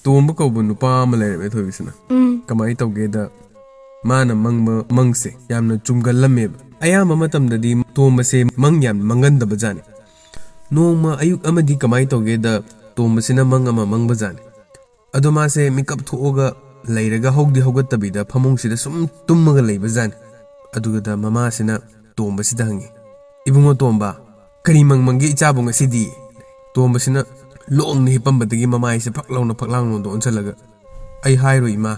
Tomba kauba nupa ama lairame thoibisina kamai tawgeda mana mangba mangse yamna chumgallammeba ayamba matamdadi tomba se mang yam mangandaba jani nongma ayuk amadi kamai tawgeda tomba sina mang ama mangba jani ado mase mikap thoga lairaga hogdi hogattabida phamong sida sum tummaga leiba jani adugada mama sina tomba sida hangi ibungo tomba kari mangmangi ichabunga sidi tomba sina long ni pambadagi mama ise phaklang do onchalaga ai hairo ima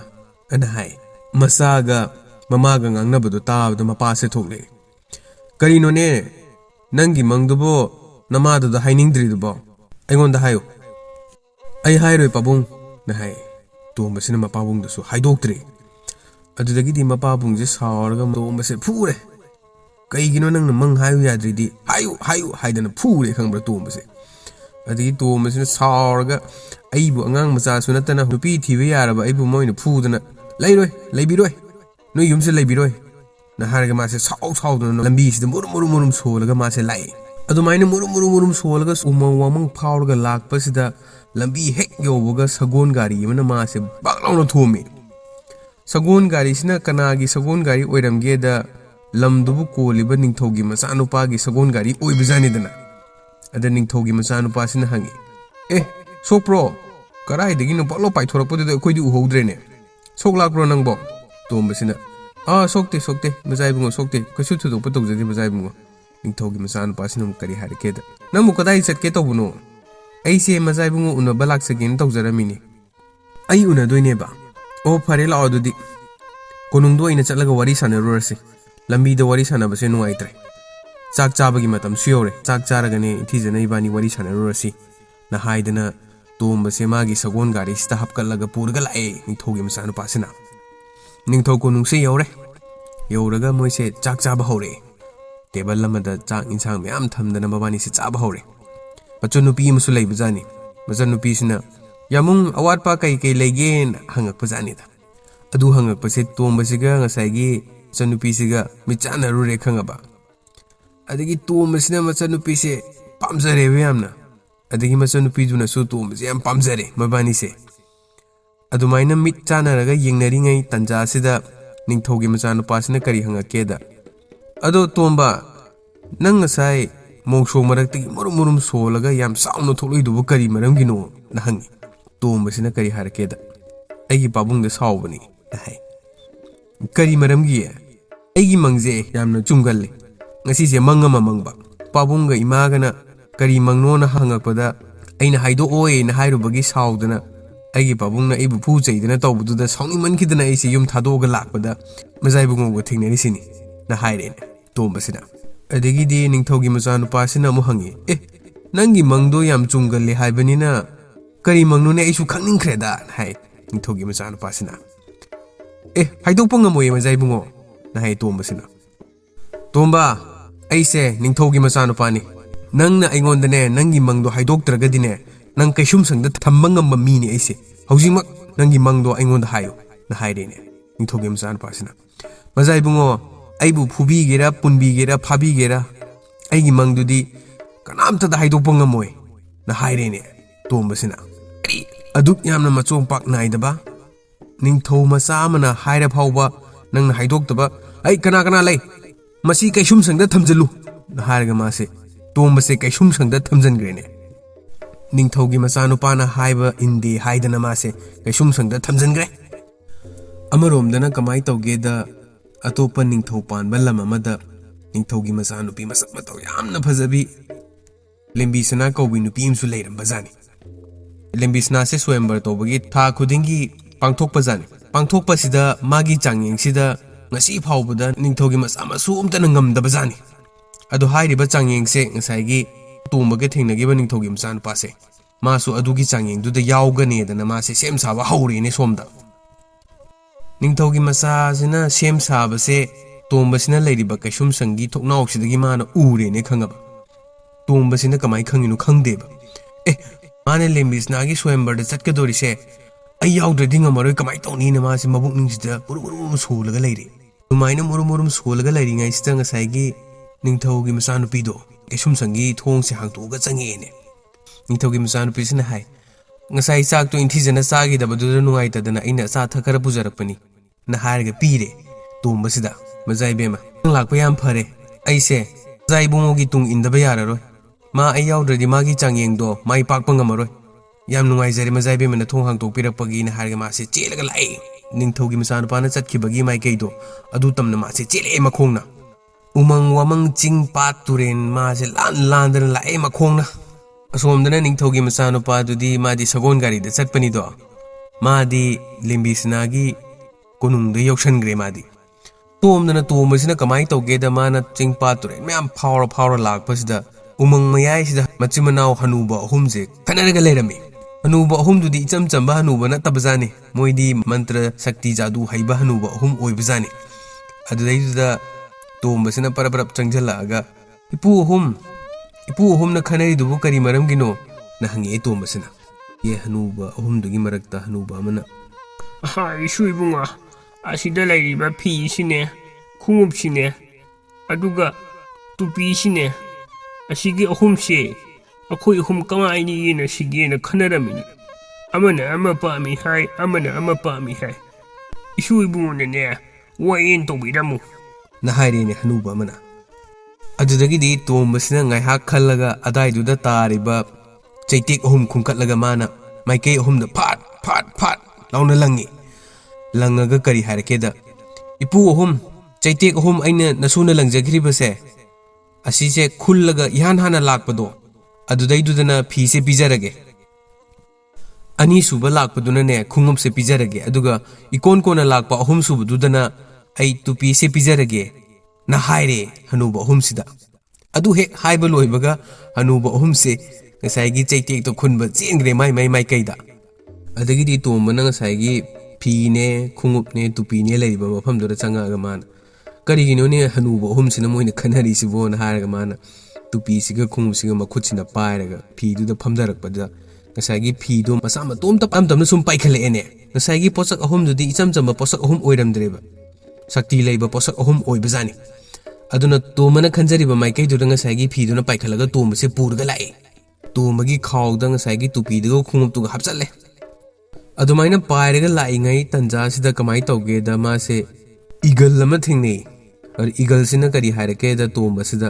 ana hai masaga mamaga ngangnabado taabdo mapa se thokle karino ne nangi mangdubo namado da hainingdri dubo aingonda hayo ai hairo pabung na hai tomba sina mapabung da su haidoktri adudagi di mapabung je sawarga tomba se phure kaigino nang mang hayo yadridi hayo haidana phure khangbra tomba se adigi tomba sina sawarga aibu angang macha su natana nupi thibe yaraba aibu moina phudana lairoi laibiroi no yumse laibiroi na harga mase saw do lambi sida murum solaga mase lai adumaina murum solaga umang wamang phawrga lakpa sida lambi hek yoboga sagon gari mana mase baklawna thomi sagon gari sina kanagi sagon gari oiramge da lamdubu koliba ningthogi macha nupagi sagon gari oibjani dana ada ningthogi macha nupa sina hangi sokpro karai degi no palo paithorapodi da koidi uhodrene sok lakpro nangbo tomba sina sokte bazai bungo sokte kasu thudo patok jadi bazai bungo ningthogi macha nupa sina kari harke da namu kadai chatke tobuno aise mazai bungo una balak segin tawjaramini ai una doine ba o phare la odudi konungdo ina chatlaga wari sanarurasi lambi da wari sanabase nuaitre chak chabagi matam suyore chak charagane ithijana ibani wari sanarurasi na haidana tomba se magi sagon gari sta hapkalaga purga lae ningthogi macha nupa sina ningthau konungse yoraga moise chak chaba hore table lamada chak insang myam thamdana babani se chaba hore machunupi musu leibjani machanupi sina yamung awatpa kai legen hangak pajani da adu hangak pase tomba siga ngasagi chanupi siga michana rure khangaba adigi tomba sina machanupi se pamjare yamna adigi machanupi juna su tomba se yam pamjare mabani se adumaina mit chanaraga yengnari ngai tanja sida ningthogi machanupa sina kari hangake da ado tomba nang ngasai mongsho marakti murum solaga yam sauna tholoi dubu kari maram gino na hangi tomba sina kari harake da aigi pabung da sawbani hai kari maram gi aigi mangje yamna chumgalle ngasi se mangama mangba pabung ga imaga na kari mangno na hangakpada aina haido oe na hairubagi sawdana aigi pabung na ibu phu chaidana tawbudu da sawni mankidana aisi yum thadoga lakpada mazai bungo go thingnari sini na hairene tomba sina adegi di ningthogi macha nupa sina mu hangi nangi mangdo yam chumgalle haibanina kari mangno ne aisu khangningkhre da hai ningthogi macha nupa sina haidokpa ngamoy mazai bungo na hai tomba sina tomba aise ningthogi macha nupa ni nangna aingonda ne nangi mangdo haidoktraga dine nang kaisum sangda thamba ngamba mi ni aise haujimak nangi mangdo aingonda hayo na hairene ningthogi macha nupa sina mazai bungo aibu phubi gera punbi gera phabi gera aigi mangdudi kanamta da haidokpa ngamoy na hairene tomba sina aduk yamna machong pak naidaba ningthau macha amana haira phawba nangna haidoktaba ai kana lei masi kaisum sangda thamjalu na hairga mase tomba se kaisum sangda thamjangrene ningthaugi macha nupa na haiba indi haidana mase kaisum sangda thamjangre amarom kamai tawge da atopa ningthau panba lam amada ningthaugi macha nupi masak mataw yamna phajabi lembi sana kaubi nupi imsu leiram bazani lembi sana se swembar tobagi tha khudingi pangthokpa jani pangthokpa sida magi changyeng sida ngasi phawbada ningthaugi macha masu umtana ngamdaba jani adu hairiba changyeng se ngasai tombaga thengnagiba ningthaugi macha nupa se masu adugi changyeng duda yawgane dana mase sem saba haure ne somda ningthaugi macha sina sem saba se tomba sina leiriba kaisum sangi thoknaw sidagi mana ure ne khangaba tomba sina kamai khanginu khangdeba mane lembisna gi swembar da chatkadori se ai yawdredi ngamaroi kamai tawni na mase mabuk ningsida murum solaga leiri tumaina murum solaga leiri ngai sita ngasai gi ningthaugi macha nupi do kaisum sangi thong se hangtoga changene ningthaugi macha nupi sina hai ngasai chak to inthijana chagi da badu nungai tadana aina sa tha khara pujarakpani na harga pire tomba sida mazai bema lakpa yam phare aise zai bungo gi tung indaba yararoi ma ai yaudradi magi changyeng do mai pakpa ngamaroi yam nungai jare mazai bema na thong hang tok pirakpagi na harga ma se chelaga lai ningthogi masana pana chatkibagi mai keido adu tamna ma se chele makhongna umang wamang ching pat turen ma se lan lan dan lai makhongna asomdana ningthogi masana pa dudi madi sagon gari da chatpani do madi limbisnagi kunung da yoksangre madi tomdana tomasina kamai tawge da mana ching pat turen myam phawra lakpasida umang mayai sida machimanau hanuba ahumje khanaraga leirami hanuba ahum dudi icham chamba hanuba na tabjani moidi mantra shakti jadu haiba hanuba ahum oibjani adudai tombasina paraparap changjalaga ipu ahum na khanari dubu kari maram gino na hangi tombasina ye hanuba ahum dugi marakta hanuba mana ha isu ibunga asida lairiba phi sine khungup sine aduga tupi sine asigi ahum se akhoi ahum kamai ni na sige na khanarami amana ama pa mi hai amana ama pa mi hai isu ibunga ne wayen to biramu na haire ne hanuba mana adudagi di tombasina ngai hak khallaga adai duda tariba chaitik ahum khungkatlaga mana maikei ahum da phat launa langaga kari harake da ipu ahum chaitik ahum aina nasuna langjagriba se asise khullaga ihan hana lakpado adudai dudana phi se pijarage ani suba lakpaduna ne khungum se pijarage aduga ikon kona lakpa ahum suba dudana ai tupi se pijarage na haire hanuba ahum sida adu he haiba loibaga hanuba ahum se ngasai gi chaitek to khunba chengre mai kaida adagi di tombana ngasai gi phi ne khungup ne tupi ne leiba mafam dura changa ga man kari gino ne hanuba ahum sina moina khanari sibo na haraga mana tupi siga khungup siga makhut sina pairaga phi du da phamdarak pada ngasai gi phi do masa ma tom ta pam tamna sum paikhale ene ngasai gi posak ahum du di icham chamba posak ahum oiramdreba sakti leiba posak ahum oibajani aduna tomana khanjariba maikai du ngasai gi phi du na paikhalaga tombase purga lai tomagi khawda ngasai gi tupi du khungup tu hapchalle adumaina pairaga lai ngai tanja sida kamai tawge da ma se eagle lama thingnei ar eagle sina kari harake da tombasida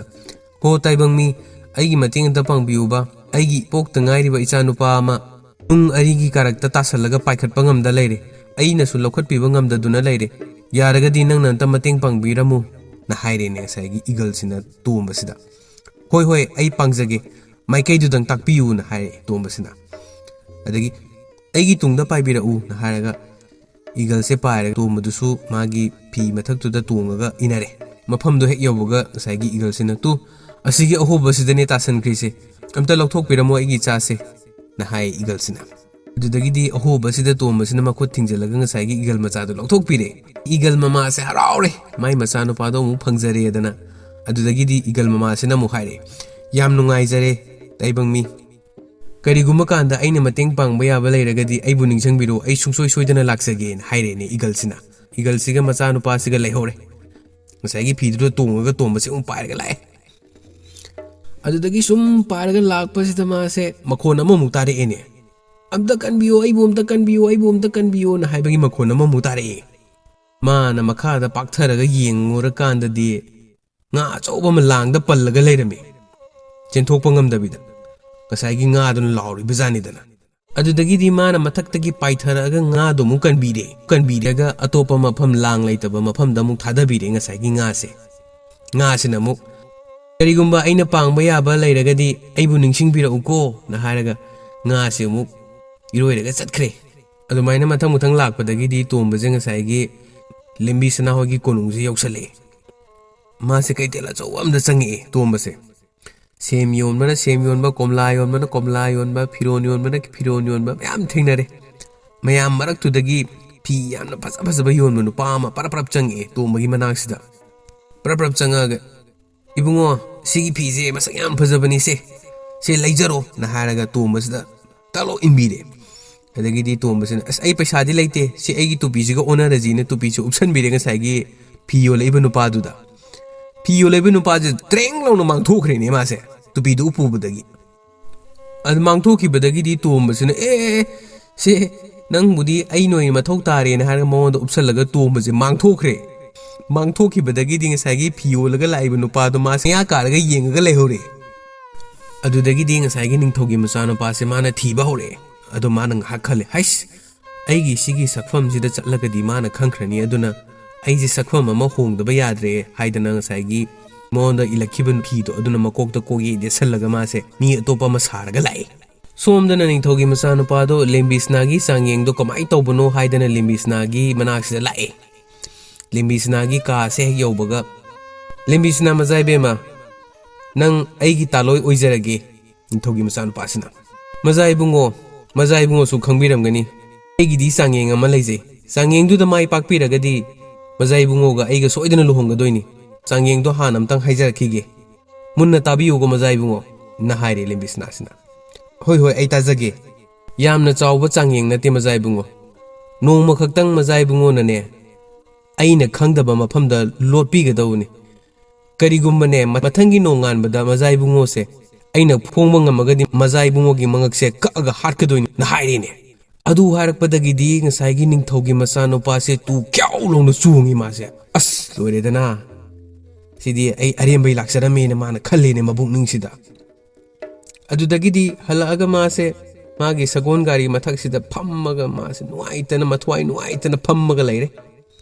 ho taibang mi aigi mating da pangbiuba aigi pok tangai riba icha nupa ama arigi karakta tasalaga paikhat pangam da leire aina su lokhat piba ngam da duna leire yaragadi nang nan ta mating pangbiramu na haire ne saigi eagle sina tombasida hoi ai pangjage maikai du dang takpiu na haire tombasina adagi aigi tungda paibira u na haraga eagle se paira tombadusu magi phi mathak tu da tongaga inare mafam do hek yobuga saigi eagle sina tu asigi ahoba sidane tasan krise amta lokthok piramo aigi cha se na hai eagle sina adudagi di ahoba sida tombasina makhut thingjalaga ngasai gi eagle macha do lokthok pire eagle mama se haraure mai macha no pa do mu phangjare dana adudagi di eagle mama sina mu haire yam nungai jare taibang mi kariguma kanda aina mateng pangba yaba leiragadi aibu ningsangbiro ai sungsoi soidana laksage haire ne eagle siga macha no pa siga leihore ngasai gi phidro tongaga tombase pairaga lae adudagi sum pairaga lakpasida ma se makhon ama mu tare ene amta kanbiyo aibu amta kanbiyo na haibagi makhon ama mu tare ma na makha da paktharaga yengora kanda di nga chauba ma langda pallaga leirame chenthokpa ngamdabida ngasai gi nga dun lauri bizani dana adudagi di mana mathak-tagi paitharaga nga do mu kanbire ga atopa mafam lang laitaba mafam da mu thadabire ngasai gi nga se na mu karigumba aina pangba yaba leiragadi aibu ningsingbira uko na haraga nga se mu iroiraga chatkre adumaina mathang lakpadagi di tombaje ngasai gi limbi sana hogi konungje yoksale ma se kaitela chawamda changi tombase sem yonba komla yonba phiron yonba mayam thingnare mayam marak tu dagi phi yamna phasa yonba nu pama parap changi tombagi manaksida parap changaga ibungo sigi phi je masak yam phajabani se leijaro na haraga tombasida talo inbire adagi di tombasina as ai paisa di leite se aigi tupi jiga onara ji ne tupi chu option bire nga sai gi phi yo leiba nu pa du da phi yo leiba nu pa je treng lo no mang thokre ne ma se tupi du upu budagi ꯑꯗꯨ ꯃꯥꯡꯊꯣꯛꯈꯤꯕꯗꯒꯤꯗꯤ ꯇꯣꯝꯕꯁꯤꯅ ꯁꯦ ꯅꯪꯕꯨꯗꯤ ꯑꯩ ꯅꯣꯏ ꯃꯊꯧ ꯇꯥꯔꯦꯅ ꯍꯥꯏꯔꯒ ꯃꯉꯣꯟꯗ ꯎꯞꯁꯜꯂꯒ ꯇꯣꯝꯕꯁꯦ ꯃꯥꯡꯊꯣꯛꯈ꯭ꯔꯦ ꯃꯥꯡꯊꯣꯛꯈꯤꯕꯗꯒꯤꯗꯤ ꯉꯁꯥꯏꯒꯤ ꯐꯤꯌꯣꯜꯂꯒ ꯂꯥꯛꯏꯕ ꯅꯨꯄꯥꯗꯣ ꯃꯥꯁꯦ ꯉꯥ ꯀꯥꯔꯒ ꯌꯦꯡꯉꯒ ꯂꯩꯍꯧꯔꯦ ꯑꯗꯨꯗꯒꯤꯗꯤ ꯉꯁꯥꯏꯒꯤ ꯅꯤꯡꯊꯧꯒꯤ ꯃꯆꯥꯅꯨꯄꯥꯁꯦ ꯃꯥꯅ ꯊꯤꯕ ꯍꯧꯔꯛꯑꯦ ꯑꯗꯣ ꯃꯥꯅ ꯉꯥꯏꯍꯥꯛ ꯈꯜꯂꯦ ꯍꯩꯁ ꯑꯩꯒꯤ ꯁꯤꯒꯤ ꯁꯛꯐꯝꯁꯤꯗ ꯆꯠꯂꯒꯗꯤ ꯃꯥꯅ ꯈꯪꯈ꯭ꯔꯅꯤ ꯑꯗꯨꯅ ꯑꯩꯁꯦ ꯁꯛꯐꯝ ꯑꯃ ꯍꯣꯡꯗꯕ ꯌꯥꯗ꯭ꯔꯦ ꯍꯥꯏꯗꯅ ꯉꯁꯥꯏꯒꯤ ꯃꯉꯣꯟꯗ ꯏꯜꯂꯛꯈꯤꯕ ꯐꯤꯗꯣ ꯑꯗꯨꯅ ꯃꯀꯣꯛꯇ ꯀꯣꯛꯌꯦ ꯌꯦꯠꯁꯜꯂꯒ ꯃꯥꯁꯦ ꯃꯤ ꯑꯇꯣꯞꯄ ꯑꯃ ꯁꯥꯔꯒ ꯂꯥꯛꯑꯦ ꯁꯣꯝꯗꯅ ꯅꯤꯡꯊꯧꯒꯤ ꯃꯆꯥꯅꯨꯄꯥꯗꯣ ꯂꯦꯝꯕꯤꯁꯅꯥꯒꯤ ꯆꯥꯡꯌꯦꯡꯗꯣ ꯀꯃꯥꯏꯅ ꯇꯧꯕꯅꯣ ꯍꯥꯏꯗꯅ ꯂꯦꯝꯕꯤꯁꯅꯥꯒꯤ ꯃꯅꯥꯛꯁꯤꯗ ꯂꯥꯛꯑꯦ ꯂꯦꯝꯕꯤꯁꯅꯥꯒꯤ ꯀꯥꯁꯦ ꯍꯦꯛ ꯌꯧꯕꯒ ꯂꯦꯝꯕꯤꯁꯅꯥ ꯃꯖꯥꯏꯕꯦꯝꯃ ꯅꯪ ꯑꯩꯒꯤ ꯇꯥꯂꯣꯏ ꯑꯣꯏꯖꯔꯒꯦ ꯅꯤꯡꯊꯧꯒꯤ ꯃꯆꯥꯅꯨꯄꯥꯁꯤꯅ ꯃꯖꯥ ꯏꯕꯨꯡꯉꯣꯁꯨ ꯈꯪꯕꯤꯔꯝꯒꯅꯤ ꯑꯩꯒꯤꯗꯤ ꯆꯥꯡꯌꯦꯡ ꯑꯃ ꯂꯩꯖꯩ ꯆꯥꯡꯌꯦꯡꯗꯨꯗ ꯃꯥꯏ ꯄꯥꯛꯄꯤꯔꯒꯗꯤ ꯃꯖꯥ ꯏꯕꯨꯡꯉꯣꯒ ꯑꯩꯒ ꯁꯣꯏꯗꯅ ꯂꯨꯍꯣꯡꯒꯗꯣꯏꯅꯤ ꯆꯥꯡꯌꯦꯡꯗꯣ ꯍꯥꯟꯅ ꯑꯝꯇꯪ ꯍꯥꯏꯖꯔꯛꯈꯤꯒꯦ ꯃꯨꯟꯅ ꯇꯥꯕꯤꯌꯨꯀꯣ ꯃꯖꯥ ꯏꯕꯨꯡꯉꯣ ꯅ ꯍꯥꯏꯔꯦ ꯂꯦꯝꯕꯤꯁꯅꯥꯁꯤꯅ ꯍꯣꯏ ꯑꯩ ꯇꯥꯖꯒꯦ ꯌꯥꯝꯅ ꯆꯥꯎꯕ ꯆꯥꯡꯌꯦꯡ ꯅꯠꯇꯦ ꯃꯖꯥ ꯏꯕꯨꯡꯉꯣ ꯅꯣꯡꯃ ꯈꯛꯇꯪ ꯃꯖꯥ ꯏꯕꯨꯡꯉꯣꯅꯅꯦ ꯑꯩꯅ ꯈꯪꯗꯕ ꯃꯐꯝꯗ ꯂꯣꯠꯄꯤꯒꯗꯧꯕꯅꯤ ꯀꯔꯤꯒꯨꯝꯕꯅꯦ ꯃꯊꯪꯒꯤ ꯅꯣꯡꯉꯥꯟꯕꯗ ꯃꯖꯥ ꯏꯕꯨꯡꯉꯣꯁꯦ ꯑꯩꯅ ꯐꯣꯡꯕ ꯉꯝꯃꯒꯗꯤ ꯃꯖꯥ ꯏꯕꯨꯡꯉꯣꯒꯤ ꯃꯉꯛꯁꯦ ꯀꯛꯑꯒ ꯍꯥꯠꯀꯗꯣꯏꯅꯤ ꯅ ꯍꯥꯏꯔꯦꯅꯦ ꯑꯗꯨ ꯍꯥꯏꯔꯛꯄꯗꯒꯤꯗꯤ ꯉꯁꯥꯏꯒꯤ ꯅꯤꯡꯊꯧꯒꯤ ꯃꯆꯥꯅꯨꯄꯥꯁꯦ ꯇꯨ ꯀ꯭ꯌꯥꯎ ꯂꯥꯎꯅ ꯆꯣꯡꯉꯤ ꯃꯥꯁꯦ ꯑꯁ ꯂꯣꯏꯔꯦꯗꯅ ꯁꯤꯗꯤ ꯑꯩ ꯑꯔꯦꯝꯕꯩ ꯂꯥꯛꯆꯔꯝꯃꯦꯅ ꯃꯥꯅ ꯈꯜꯂꯦꯅꯦ ꯃꯕꯨꯛꯅꯤꯡꯁꯤꯗ ꯑꯗꯨꯗꯒꯤꯗꯤ ꯍꯜꯂꯛꯑꯒ ꯃꯥꯁꯦ ꯃꯥꯒꯤ ꯁꯒꯣꯜ ꯒꯥꯔꯤ ꯃꯊꯛꯁꯤꯗ ꯐꯝꯃꯒ ꯃꯥꯁꯦ ꯅꯨꯡꯉꯥꯏꯇꯅ ꯃꯊ꯭ꯋꯥꯏ ꯅꯨꯡꯉꯥꯏꯇꯅ ꯐꯝꯃꯒ ꯂꯩꯔꯦ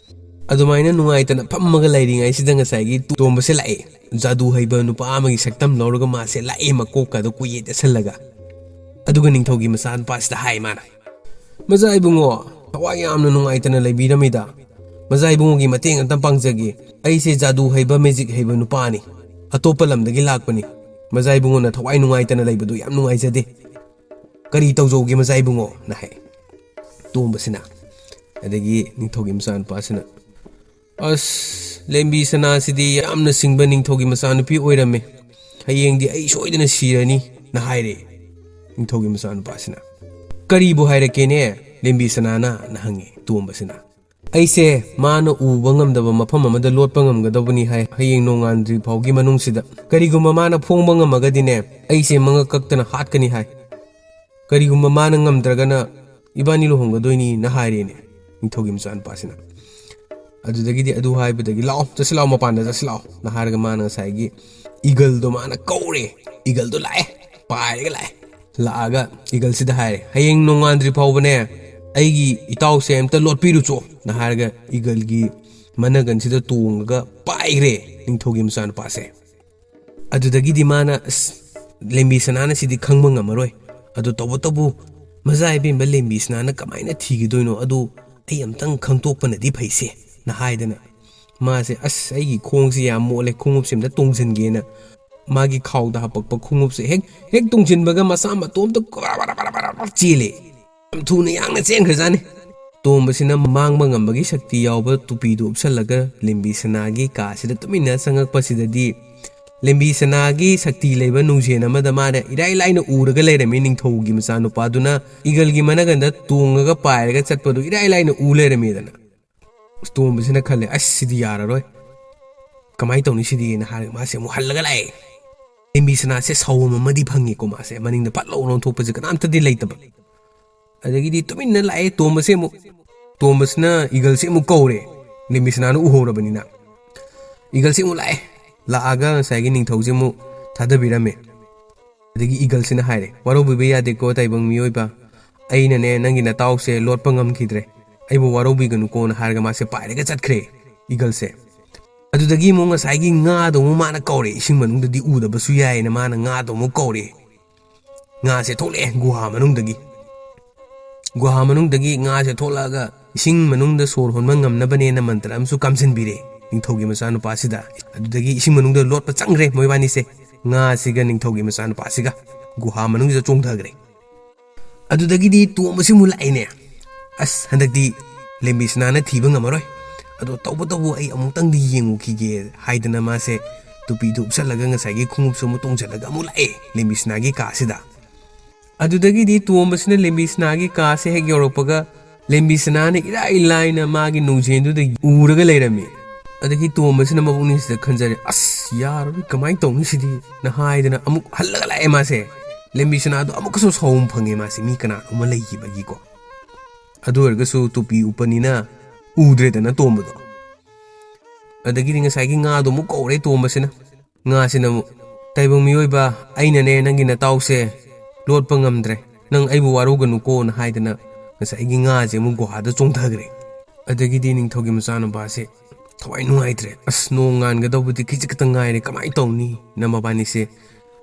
ꯑꯗꯨꯃꯥꯏꯅ ꯅꯨꯡꯉꯥꯏꯇꯅ ꯐꯝꯃꯒ ꯂꯩꯔꯤꯉꯩꯁꯤꯗ ꯉꯁꯥꯏꯒꯤ ꯇꯣꯝꯕꯁꯦ ꯂꯥꯛꯑꯦ ꯖꯥꯗꯨ ꯍꯩꯕ ꯅꯨꯄꯥ ꯑꯃꯒꯤ ꯁꯛꯇꯝ ꯂꯧꯔꯒ ꯃꯥꯁꯦ ꯂꯥꯛꯑꯦ ꯃꯀꯣꯛꯀꯗꯣ ꯀꯨꯌꯦꯠ ꯌꯦꯠꯁꯜꯂꯒ ꯑꯗꯨꯒ ꯅꯤꯡꯊꯧꯒꯤ ꯃꯆꯥꯅꯨꯄꯥꯁꯤꯗ ꯍꯥꯏ ꯃꯥꯅ ꯃꯖꯥ ꯏꯕꯨꯡꯉꯣ ꯊꯋꯥꯏ ꯌꯥꯝꯅ ꯅꯨꯡꯉꯥꯏꯇꯅ ꯂꯩꯕꯤꯔꯝꯃꯤꯗ ꯃꯖꯥ ꯏꯕꯨꯡꯉꯣꯒꯤ ꯃꯇꯦꯡ ꯑꯝꯇ ꯄꯥꯡꯖꯒꯦ ꯑꯩꯁꯦ ꯖꯥꯗꯨ ꯍꯩꯕ ꯃꯦꯖꯤꯛ ꯍꯩꯕ ꯅꯨꯄꯥꯅꯤ ꯑꯇꯣꯞꯄ ꯂꯝꯗꯒꯤ ꯂꯥꯛꯄꯅꯤ ꯃꯖꯥ ꯏꯕꯨꯡꯉꯣꯅ ꯊꯋꯥꯏ ꯅꯨꯡꯉꯥꯏꯇꯅ ꯂꯩꯕꯗꯨ ꯌꯥꯝ ꯅꯨꯡꯉꯥꯏꯖꯗꯦ ꯀꯔꯤ ꯇꯧꯖꯧꯒꯦ ꯃꯖꯥ ꯏꯕꯨꯡꯉꯣ ꯅ ꯍꯥꯏ ꯇꯣꯝꯕꯁꯤꯅ ꯑꯗꯒꯤ ꯅꯤꯡꯊꯧꯒꯤ ꯃꯆꯥꯅꯨꯄꯥꯁꯤꯅ ꯑꯁ ꯂꯦꯝꯕꯤꯁꯅꯥꯁꯤꯗꯤ ꯌꯥꯝꯅ ꯁꯤꯡꯕ ꯅꯤꯡꯊꯧꯒꯤ ꯃꯆꯥꯅꯨꯄꯤ ꯑꯣꯏꯔꯝꯃꯦ ꯍꯌꯦꯡꯗꯤ ꯑꯩ ꯁꯣꯏꯗꯅ ꯁꯤꯔꯅꯤ ꯅ ꯍꯥꯏꯔꯦ ꯅꯤꯡꯊꯧꯒꯤ ꯃꯆꯥꯅꯨꯄꯥꯁꯤꯅ ꯀꯔꯤꯕꯨ ꯍꯥꯏꯔꯛꯀꯦꯅꯦ ꯂꯦꯝꯕꯤꯁꯅꯥꯅ ꯅ ꯍꯪꯉꯦ ꯇꯣꯝꯕꯁꯤꯅ ꯑꯩꯁꯦ ꯃꯥꯅ ꯎꯕ ꯉꯝꯗꯕ ꯃꯐꯝ ꯑꯃꯗ ꯂꯣꯠꯄ ꯉꯝꯒꯗꯧꯕꯅꯤ ꯍꯥꯏ ꯍꯌꯦꯡ ꯅꯣꯡꯉꯥꯟꯗ꯭ꯔꯤ ꯐꯥꯎꯒꯤ ꯃꯅꯨꯡꯁꯤꯗ ꯀꯔꯤꯒꯨꯝꯕ ꯃꯥꯅ ꯐꯣꯡꯕ ꯉꯝꯃꯒꯗꯤꯅꯦ ꯑꯩꯁꯦ ꯃꯉꯛ ꯀꯛꯇꯅ ꯍꯥꯠꯀꯅꯤ ꯍꯥꯏ ꯀꯔꯤꯒꯨꯝꯕ ꯃꯥꯅ ꯉꯝꯗ꯭ꯔꯒꯅ ꯏꯕꯥꯅꯤ ꯂꯨꯍꯣꯡꯒꯗꯣꯏꯅꯤ ꯅ ꯍꯥꯏꯔꯦꯅꯦ ꯅꯤꯡꯊꯧꯒꯤ ꯃꯆꯥꯅꯨꯄꯥꯁꯤꯅ ꯑꯗꯨꯗꯒꯤꯗꯤ ꯑꯗꯨ ꯍꯥꯏꯕꯗꯒꯤ ꯂꯥꯛꯑꯣ ꯆꯠꯁꯤ ꯂꯥꯛꯑꯣ ꯃꯄꯥꯟꯗ ꯆꯠꯁꯤ ꯂꯥꯛꯑꯣ ꯅ ꯍꯥꯏꯔꯒ ꯃꯥꯅ ꯉꯁꯥꯏꯒꯤ ꯏꯒꯜꯗꯣ ꯃꯥꯅ ꯀꯧꯔꯦ ꯏꯒꯜꯗꯣ ꯂꯥꯛꯑꯦ ꯄꯥꯏꯔꯒ ꯂꯥꯛꯑꯒ ꯏꯒꯜꯁꯤꯗ ꯍꯥꯏꯔꯦ ꯍꯌꯦꯡ ꯅꯣꯡꯉꯥꯟꯗ꯭ꯔꯤ ꯐꯥꯎꯕꯅꯦ ꯑꯩꯒꯤ ꯏꯇꯥꯎꯁꯦ ꯑꯝꯇ ꯂꯣꯠꯄꯤꯔꯨꯆꯣ ꯅ ꯍꯥꯏꯔꯒ ꯏꯒꯜꯒꯤ ꯃꯅꯒꯟꯁꯤꯗ ꯇꯣꯡꯉꯒ ꯄꯥꯏꯈ꯭ꯔꯦ ꯅꯤꯡꯊꯧꯒꯤ ꯃꯆꯥꯅꯨꯄꯥꯁꯦ ꯑꯗꯨꯗꯒꯤꯗꯤ ꯃꯥꯅ ꯂꯦꯝꯕꯤꯁꯅꯥꯅ ꯁꯤꯗꯤ ꯈꯪꯕ ꯉꯝꯃꯔꯣꯏ ꯑꯗꯨ ꯇꯧꯕꯇꯕꯨ ꯃꯖꯥ ꯏꯕꯦꯝꯕ ꯂꯦꯝꯕꯤꯁꯅꯥꯅ ꯀꯃꯥꯏꯅ ꯊꯤꯒꯗꯣꯏꯅꯣ ꯑꯗꯨ ꯑꯩ ꯑꯝꯇꯪ ꯈꯪꯇꯣꯛꯄꯅꯗꯤ ꯐꯩꯁꯦ ꯅ ꯍꯥꯏꯗꯅ ꯃꯥꯁꯦ ꯑꯩꯒꯤ ꯈꯣꯡꯁꯦ ꯌꯥꯝ ꯃꯣꯠꯂꯦ ꯈꯣꯡꯎꯞꯁꯦ ꯑꯝꯇ ꯇꯣꯡꯁꯤꯟꯒꯦꯅ ꯃꯥꯒꯤ ꯈꯥꯎꯗ ꯍꯥꯄꯛꯄ ꯈꯣꯡꯎꯞꯁꯦ ꯍꯦꯛ ꯇꯣꯡꯁꯤꯟꯕꯒ ꯃꯁꯥ ꯃꯇꯣꯝꯇ ꯆꯦꯜꯂꯦ ꯌꯥꯝ ꯊꯨꯅ ꯌꯥꯡꯅ ꯆꯦꯟꯈ꯭ꯔꯖꯥꯠꯅꯤ ꯇꯣꯝꯕꯁꯤꯅ ꯃꯥꯡꯕ ꯉꯝꯕꯒꯤ ꯁꯛꯇꯤ ꯌꯥꯎꯕ ꯇꯨꯄꯤꯗꯨ ꯎꯞꯁꯜꯂꯒ ꯂꯦꯝꯕꯤꯁꯅꯥꯒꯤ ꯀꯥꯁꯤꯗ ꯇꯨꯃꯤꯟꯅ ꯆꯪꯉꯛꯄꯁꯤꯗꯗꯤ ꯂꯦꯝꯕꯤꯁꯅꯥꯒꯤ ꯁꯛꯇꯤ ꯂꯩꯕ ꯅꯨꯡꯖꯦꯟ ꯑꯃꯗ ꯃꯥꯅ ꯏꯔꯥꯏ ꯂꯥꯏꯅ ꯎꯔꯒ ꯂꯩꯔꯝꯃꯤ ꯅꯤꯡꯊꯧꯒꯤ ꯃꯆꯥꯅꯨꯄꯥꯗꯨꯅ ꯏꯒꯜꯒꯤ ꯃꯅꯒꯟꯗ ꯇꯣꯡꯉꯒ ꯄꯥꯏꯔꯒ ꯆꯠꯄꯗꯨ ꯏꯔꯥꯏ ꯂꯥꯏꯅ ꯎ ꯂꯩꯔꯝꯃꯦꯗꯅ ꯇꯣꯝꯕꯁꯤꯅ ꯈꯜꯂꯦ ꯁꯤꯗꯤ ꯌꯥꯔꯔꯣꯏ ꯀꯃꯥꯏꯅ ꯇꯧꯅꯤ ꯁꯤꯗꯤꯅ ꯍꯥꯏꯔꯒ ꯃꯥꯁꯦ ꯑꯃꯨꯛ ꯍꯜꯂꯒ ꯂꯥꯛꯑꯦ ꯂꯦꯝꯕꯤꯁꯅꯥꯁꯦ ꯁꯥꯎꯝ ꯑꯃꯗꯤ ꯐꯪꯉꯦꯀꯣ ꯃꯥꯁꯦ ꯃꯅꯤꯡꯗ ꯐꯠ ꯂꯥꯎ ꯂꯣꯟꯊꯣꯛꯄꯁꯦ ꯀꯅꯥꯝꯇꯗꯤ ꯂꯩꯇꯕ ꯑꯗꯒꯤꯗꯤ ꯇꯨꯃꯤꯟꯅ ꯂꯥꯛꯑꯦ ꯇꯣꯝꯕꯁꯤꯅ ꯏꯒꯜꯁꯦ ꯑꯃꯨꯛ ꯀꯧꯔꯦ ꯂꯦꯝꯕꯤꯁꯅꯥꯅ ꯎꯍꯧꯔꯕꯅꯤꯅ ꯏꯒꯜꯁꯦ ꯑꯃꯨꯛ ꯂꯥꯛꯑꯒ ꯉꯁꯥꯏꯒꯤ ꯅꯤꯡꯊꯧꯁꯦ ꯑꯃꯨꯛ ꯊꯥꯗꯕꯤꯔꯝꯃꯦ ꯑꯗꯒꯤ ꯏꯒꯜꯁꯤꯅ ꯍꯥꯏꯔꯦ ꯋꯥꯔꯧꯕꯤꯕ ꯌꯥꯗꯦꯀꯣ ꯇꯥꯏꯕꯪ ꯃꯤꯑꯣꯏꯕ ꯑꯩꯅꯅꯦ ꯅꯪꯒꯤ ꯅꯇꯥꯎꯁꯦ ꯂꯣꯠꯄ ꯉꯝꯈꯤꯗ꯭ꯔꯦ ꯑꯩꯕꯨ ꯋꯥꯔꯧꯕꯤꯒꯅꯨꯀꯣꯅ ꯍꯥꯏꯔꯒ ꯃꯥꯁꯦ ꯄꯥꯏꯔꯒ ꯆꯠꯈ꯭ꯔꯦ ꯏꯒꯜꯁꯦ ꯑꯗꯨꯗꯒꯤ ꯑꯃꯨꯛ ꯉꯁꯥꯏꯒꯤ ꯉꯥꯗꯣ ꯑꯃꯨꯛ ꯃꯥꯅ ꯀꯧꯔꯦ ꯏꯁꯤꯡ ꯃꯅꯨꯡꯗꯗꯤ ꯎꯗꯕꯁꯨ ꯌꯥꯏꯅ ꯃꯥꯅ ꯉꯥꯗꯣ ꯑꯃꯨꯛ ꯀꯧꯔꯦ ꯉꯥꯁꯦ ꯊꯣꯛꯂꯛꯑꯦ ꯒꯨꯍꯥ ꯃꯅꯨꯡꯗꯒꯤ ꯉꯥꯁꯦ ꯊꯣꯛꯂꯛꯑꯒ ꯏꯁꯤꯡ ꯃꯅꯨꯡꯗ ꯁꯣꯔ ꯍꯣꯟꯕ ꯉꯝꯅꯕꯅꯦꯅ ꯃꯟꯇ꯭ꯔ ꯑꯃꯁꯨ ꯀꯥꯝꯁꯤꯟꯕꯤꯔꯦ ꯅꯤꯡꯊꯧꯒꯤ ꯃꯆꯥꯅꯨꯄꯥꯁꯤꯗ ꯑꯗꯨꯗꯒꯤ ꯏꯁꯤꯡ ꯃꯅꯨꯡꯗ ꯂꯣꯠꯄ ꯆꯪꯈ꯭ꯔꯦ ꯃꯣꯏꯕꯥꯅꯤꯁꯦ ꯉꯥꯁꯤꯒ ꯅꯤꯡꯊꯧꯒꯤ ꯃꯆꯥꯅꯨꯄꯥꯁꯤꯒ ꯒꯨꯍꯥ ꯃꯅꯨꯡꯁꯤꯗ ꯆꯣꯡꯊꯈ꯭ꯔꯦ ꯑꯗꯨꯗꯒꯤꯗꯤ ꯇꯣꯝꯕꯁꯤ ꯑꯃꯨꯛ ꯂꯥꯛꯏꯅꯦ ꯍꯟꯗꯛꯇꯤ ꯂꯦꯝꯕꯤꯁꯅꯥꯅ ꯊꯤꯕ ꯉꯝꯃꯔꯣꯏ ꯑꯗꯣ ꯇꯧꯕꯇꯕꯨ ꯑꯩ ꯑꯃꯨꯛꯇꯪꯗꯤ ꯌꯦꯡꯉꯨꯈꯤꯒꯦ ꯍꯥꯏꯗꯅ ꯃꯥꯁꯦ ꯇꯨꯄꯤꯗꯨ ꯎꯞꯁꯜꯂꯒ ꯉꯁꯥꯏꯒꯤ ꯈꯣꯡꯎꯞꯁꯨ ꯑꯃꯨꯛ ꯇꯣꯡꯁꯤꯜꯂꯒ ꯑꯃꯨꯛ ꯂꯥꯛꯑꯦ ꯂꯦꯝꯕꯤꯁꯅꯥꯒꯤ ꯀꯥꯁꯤꯗ ꯑꯗꯨꯗꯒꯤꯗꯤ ꯇꯣꯝꯕꯁꯤꯅ ꯂꯦꯝꯕꯤꯁꯅꯥꯒꯤ ꯀꯥꯁꯦ ꯍꯦꯛ ꯌꯧꯔꯛꯄꯒ ꯂꯦꯝꯕꯤꯁꯅꯥꯅ ꯏꯔꯥꯏ ꯂꯥꯏꯅ ꯃꯥꯒꯤ ꯅꯨꯡꯖꯦꯟꯗꯨꯗ ꯎꯔꯒ ꯂꯩꯔꯝꯃꯤ ꯑꯗꯒꯤ ꯇꯣꯝꯕꯁꯤꯅ ꯃꯄꯨꯛꯅꯤꯡꯁꯤꯗ ꯈꯟꯖꯔꯦ ꯌꯥꯔꯔꯣꯏ ꯀꯃꯥꯏꯅ ꯇꯧꯅꯤ ꯁꯤꯗꯤ ꯅ ꯍꯥꯏꯗꯅ ꯑꯃꯨꯛ ꯍꯜꯂꯒ ꯂꯥꯛꯑꯦ ꯃꯥꯁꯦ ꯂꯦꯝꯕꯤꯁꯅꯥ ꯑꯗꯣ ꯑꯃꯨꯛꯀꯁꯨ ꯁꯥꯎꯝ ꯐꯪꯉꯦ ꯃꯥꯁꯤ ꯃꯤ ꯀꯅꯥꯅꯣꯃ ꯂꯩꯈꯤꯕꯒꯤꯀꯣ ꯑꯗꯨ ꯑꯣꯏꯔꯒꯁꯨ ꯇꯨꯄꯤ ꯎꯞꯄꯅꯤꯅ ꯎꯗ꯭ꯔꯦꯗꯅ ꯇꯣꯝꯕꯗꯣ ꯑꯗꯒꯤꯗꯤ ꯉꯁꯥꯏꯒꯤ ꯉꯥꯗꯣ ꯑꯃꯨꯛ ꯀꯧꯔꯦ ꯇꯣꯝꯕꯁꯤꯅ ꯉꯥꯁꯤꯅ ꯑꯃꯨꯛ ꯇꯥꯏꯕꯪ ꯃꯤꯑꯣꯏꯕ ꯑꯩꯅꯅꯦ ꯅꯪꯒꯤ ꯅꯇꯥꯎꯁꯦ ꯂꯣꯠꯄ ꯉꯝꯗ꯭ꯔꯦ ꯅꯪ ꯑꯩꯕꯨ ꯋꯥꯔꯧꯒꯅꯨꯀꯣꯅ ꯍꯥꯏꯗꯅ ꯉꯁꯥꯏꯒꯤ ꯉꯥꯁꯦ ꯑꯃꯨꯛ ꯒꯨꯍꯥꯗ ꯆꯣꯡꯊꯈ꯭ꯔꯦ ꯑꯗꯒꯤꯗꯤ ꯅꯤꯡꯊꯧꯒꯤ ꯃꯆꯥꯅꯨꯄꯥꯁꯦ ꯊꯋꯥꯏ ꯅꯨꯡꯉꯥꯏꯇ꯭ꯔꯦ ꯑꯁ ꯅꯣꯡ ꯉꯥꯟꯒꯗꯧꯕꯗꯤ ꯈꯤꯖꯤꯛ ꯈꯛꯇꯪ ꯉꯥꯏꯔꯦ ꯀꯃꯥꯏꯅ ꯇꯧꯅꯤ ꯅ ꯃꯕꯥꯅꯤꯁꯦ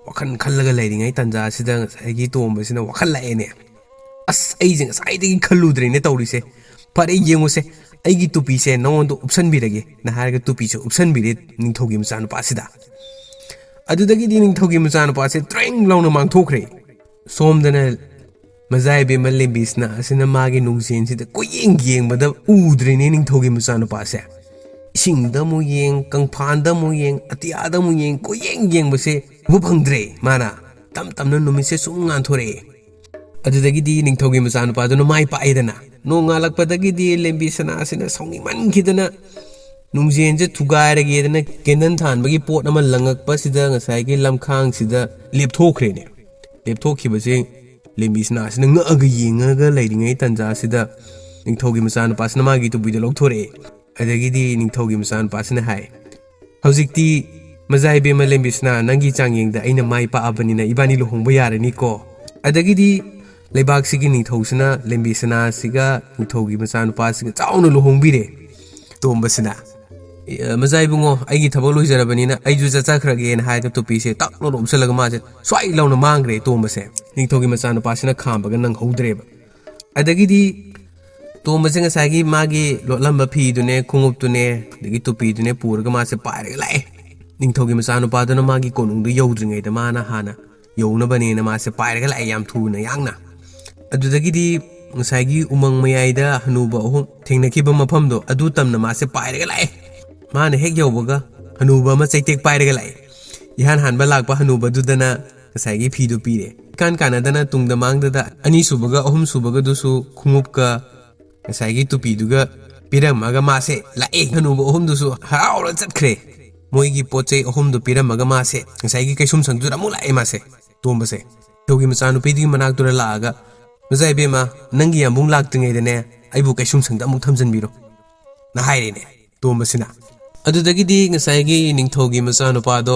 ꯋꯥꯈꯜ ꯈꯜꯂꯒ ꯂꯩꯔꯤꯉꯩ ꯇꯥꯟꯖꯥꯁꯤꯗ ꯉꯁꯥꯏꯒꯤ ꯇꯣꯝꯕꯁꯤꯅ ꯋꯥꯈꯜ ꯂꯥꯛꯑꯦꯅꯦ ꯑꯁ ꯑꯩꯁꯦ ꯉꯁꯥꯏꯗꯒꯤ ꯈꯜꯂꯨꯗ꯭ꯔꯦꯅꯦ ꯇꯧꯔꯤꯁꯦ ꯐꯔꯦ ꯌꯦꯡꯉꯨꯁꯦ ꯑꯩꯒꯤ ꯇꯨꯄꯤꯁꯦ ꯅꯉꯣꯟꯗ ꯎꯞꯁꯟꯕꯤꯔꯒꯦ ꯅ ꯍꯥꯏꯔꯒ ꯇꯨꯄꯤꯁꯦ ꯎꯞꯁꯟꯕꯤꯔꯦ ꯅꯤꯡꯊꯧꯒꯤ ꯃꯆꯥꯅꯨꯄꯥꯁꯤꯗ ꯑꯗꯨꯗꯒꯤꯗꯤ ꯅꯤꯡꯊꯧꯒꯤ ꯃꯆꯥꯅꯨꯄꯥꯁꯦ ꯇ꯭ꯔꯦꯡ ꯂꯥꯎꯅ ꯃꯥꯡꯊꯣꯛꯈ꯭ꯔꯦ ꯁꯣꯝꯗꯅ ꯃꯖꯥꯏꯕꯦꯝꯃ ꯂꯦꯝꯕꯤꯁꯅꯥ ꯑꯁꯤꯅ ꯃꯥꯒꯤ ꯅꯨꯡꯖꯦꯟꯁꯤꯗ ꯀꯣꯏꯌꯦꯡ ꯌꯦꯡꯕꯗ ꯎꯗ꯭ꯔꯦꯅꯦ ꯅꯤꯡꯊꯧꯒꯤ ꯃꯆꯥꯅꯨꯄꯥꯁꯦ ꯏꯁꯤꯡꯗ ꯑꯃꯨꯛ ꯌꯦꯡ ꯀꯪꯐꯥꯟꯗ ꯑꯃꯨꯛ ꯌꯦꯡ ꯑꯇꯤꯌꯥꯗ ꯑꯃꯨꯛ ꯌꯦꯡ ꯀꯣꯏꯌꯦꯡ ꯌꯦꯡꯕꯁꯦ ꯎꯕ ꯐꯪꯗ꯭ꯔꯦ ꯃꯥꯅ ꯇꯞ ꯇꯞꯅ ꯅꯨꯃꯤꯠꯁꯦ ꯁꯨꯝ ꯉꯥꯟꯊꯣꯔꯛꯑꯦ ꯑꯗꯨꯗꯒꯤꯗꯤ ꯅꯤꯡꯊꯧꯒꯤ ꯃꯆꯥꯅꯨꯄꯥꯗꯨꯅ ꯃꯥꯏ ꯄꯥꯛꯑꯦꯗꯅ ꯅꯣꯡꯉꯥꯜꯂꯛꯄꯗꯒꯤꯗꯤ ꯂꯦꯝꯕꯤꯁꯅꯥ ꯑꯁꯤꯅ ꯁꯥꯎꯅꯤꯡꯃꯟꯈꯤꯗꯅ ꯅꯨꯡꯖꯦꯟꯁꯦ ꯊꯨꯒꯥꯏꯔꯒꯦꯗꯅ ꯀꯦꯟꯗꯟ ꯊꯥꯟꯕꯒꯤ ꯄꯣꯠ ꯑꯃ ꯂꯪꯉꯛꯄꯁꯤꯗ ꯉꯁꯥꯏꯒꯤ ꯂꯝꯈꯥꯡꯁꯤꯗ ꯂꯦꯞꯊꯣꯛꯈ꯭ꯔꯦꯅꯦ ꯂꯦꯞꯊꯣꯛꯈꯤꯕꯁꯦ ꯂꯦꯝꯕꯤꯁꯅꯥ ꯑꯁꯤꯅ ꯉꯛꯑꯒ ꯌꯦꯡꯉꯒ ꯂꯩꯔꯤꯉꯩ ꯇꯥꯟꯖꯥꯁꯤꯗ ꯅꯤꯡꯊꯧꯒꯤ ꯃꯆꯥꯅꯨꯄꯥꯁꯤꯅ ꯃꯥꯒꯤ ꯇꯨꯄꯤꯗꯣ ꯂꯧꯊꯣꯔꯛꯑꯦ ꯑꯗꯒꯤꯗꯤ ꯅꯤꯡꯊꯧꯒꯤ ꯃꯆꯥꯅꯨꯄꯥꯁꯤꯅ ꯍꯥꯏ ꯍꯧꯖꯤꯛꯇꯤ ꯃꯖꯥꯏꯕꯦꯝꯃ ꯂꯦꯝꯕꯤꯁꯅꯥ ꯅꯪꯒꯤ ꯆꯥꯡꯌꯦꯡꯗ ꯑꯩꯅ ꯃꯥꯏ ꯄꯥꯛꯑꯕꯅꯤꯅ ꯏꯕꯥꯅꯤ ꯂꯨꯍꯣꯡꯕ ꯌꯥꯔꯅꯤꯀꯣ ꯑꯗꯒꯤꯗꯤ ꯂꯩꯕꯥꯛꯁꯤꯒꯤ ꯅꯤꯡꯊꯧꯁꯤꯅ ꯂꯦꯝꯕꯤꯁꯅꯥꯁꯤꯒ ꯅꯤꯡꯊꯧꯒꯤ ꯃꯆꯥꯅꯨꯄꯥꯁꯤꯒ ꯆꯥꯎꯅ ꯂꯨꯍꯣꯡꯕꯤꯔꯦ ꯇꯣꯝꯕꯁꯤꯅ ꯃꯖꯥꯏꯕꯨꯡꯉꯣ ꯑꯩꯒꯤ ꯊꯕꯛ ꯂꯣꯏꯖꯔꯕꯅꯤꯅ ꯑꯩꯁꯨ ꯆꯠꯆꯈ꯭ꯔꯒꯦꯅ ꯍꯥꯏꯔꯒ ꯇꯨꯄꯤꯁꯦ ꯇꯛ ꯂꯥꯎꯅ ꯎꯞꯁꯜꯂꯒ ꯃꯥꯁꯦ ꯁ꯭ꯋꯥꯏ ꯂꯥꯎꯅ ꯃꯥꯡꯈ꯭ꯔꯦ ꯇꯣꯝꯕꯁꯦ ꯅꯤꯡꯊꯧꯒꯤ ꯃꯆꯥꯅꯨꯄꯥꯁꯤꯅ ꯈꯥꯝꯕꯒ ꯅꯪꯍꯧꯗ꯭ꯔꯦꯕ ꯑꯗꯒꯤꯗꯤ ꯇꯣꯝꯕꯁꯦ ꯉꯁꯥꯏꯒꯤ ꯃꯥꯒꯤ ꯂꯣꯠꯂꯝꯕ ꯐꯤꯗꯨꯅꯦ ꯈꯣꯡꯎꯞꯇꯨꯅꯦ ꯑꯗꯒꯤ ꯇꯨꯄꯤꯗꯨꯅꯦ ꯄꯨꯔꯒ ꯃꯥꯁꯦ ꯄꯥꯏꯔꯒ ꯂꯥꯛꯑꯦ ꯅꯤꯡꯊꯧꯒꯤ ꯃꯆꯥꯅꯨꯄꯥꯗꯨꯅ ꯃꯥꯒꯤ ꯀꯣꯅꯨꯡꯗꯨ ꯌꯧꯗ꯭ꯔꯤꯉꯩꯗ ꯃꯥꯅ ꯍꯥꯟꯅ ꯌꯧꯅꯕꯅꯦꯅ ꯃꯥꯁꯦ ꯄꯥꯏꯔꯒ ꯂꯥꯛꯑꯦ ꯌꯥꯝ ꯊꯨꯅ ꯌꯥꯡꯅ ꯑꯗꯨꯗꯒꯤꯗꯤ ꯉꯁꯥꯏꯒꯤ ꯎꯃꯪ ꯃꯌꯥꯏꯗ ꯍꯅꯨꯕ ꯑꯍꯨꯝ ꯊꯦꯡꯅꯈꯤꯕ ꯃꯐꯝꯗꯣ ꯑꯗꯨ ꯇꯝꯅ ꯃꯥꯁꯦ ꯄꯥꯏꯔꯒ ꯂꯥꯛꯑꯦ ꯃꯥꯅ ꯍꯦꯛ ꯌꯧꯕꯒ ꯍꯅꯨꯕ ꯑꯃ ꯆꯩꯇꯦꯛ ꯄꯥꯏꯔꯒ ꯂꯥꯛꯑꯦ इहान हानबा लाकपा हनुबदुदना ngसाइगी फिदु पीरे कान कानादना तुंगदा मांगदा अनि सुबगा अहुम सुबगा दुसु खुमुपका ngसाइगी तुपीदुगा पिरमगा मासे लाए हनुबा अहुम दुसु हराउरा चटख्रे मोइगी पोचे अहुम दु पिरमगा मासे ngसाइगी कैसुम संगजुरा मु लाए मासे तोंबसे तोगी मचानु पीदी मनाकदुरा लागा मजाइबेमा नंगी यंबुंग लाक्तिङैदने आइबु कैसुम संगदा अमुक थमजनबिरो ना हाइरेने तोंबसिना अदुदगिदी ngसाइगी निंगथौगी मचानुपादो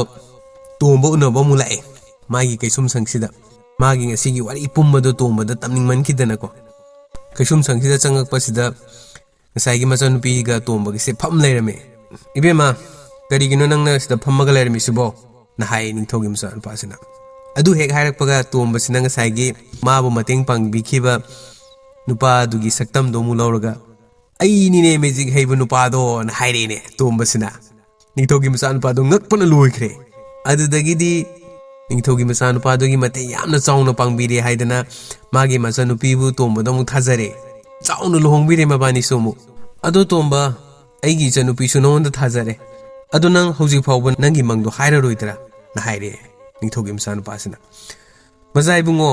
तोंबा उनबा मु लाए मागी कैसुम संगसिदा मागी ngasiगी वारी पुम्मदो तोंबदा तमनिंगमनखिदनको कैसुम संगसिदा चंगकपसिदा ngसाइगी मचानुपीगा तोंबगिसे फम लेरमे इबेमा करिगिनो नंगना सिदा फमगा लेरमिसिबो ना हाइ निंगथौगी मचानुपासिना अदु हेक हाइरकपगा तोंबसिना ngसाइगी माबु मतेंग पांगबिखिबा नुपादुगी सक्तम दो मु लौरगा अइनिने मेजिक हैबु नुपादो ना हाइरेने तोंबसिना निंगथौगी मचानुपादो ngakpana लोइख्रे अदुदगिदी निंगथौगी मचानुपादोगी मते यामना चाउना पांगबिरे हाइदना मागी मचानुपीबु तोंबदो मु थाजरे चाउना लुहोंगबिरे मबानी सोमु अदो तोंबा अइगी चनुपीसु नोंदा थाजरे अदो नंग हौजिक फावबा नंगी मंगदो हाइररोइदरा ना हाइरे निंगथौगी मचानुपासिना मजाइबुंगो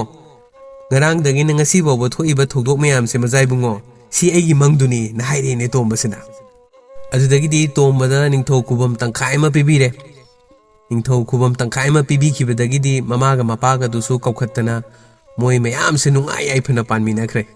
ngaraangdagi na ngasi bawba thoiba thodok mayam se mzaibungo si aigi mangduni na haire ne tombasina adudagi di tombada ningthau kubam tangkhai ma pibire ningthau kubam tangkhai ma pibi khibadagi di mama ga mapa ga dusu kaukhattana moi mayam se nungai ai phana panmina khre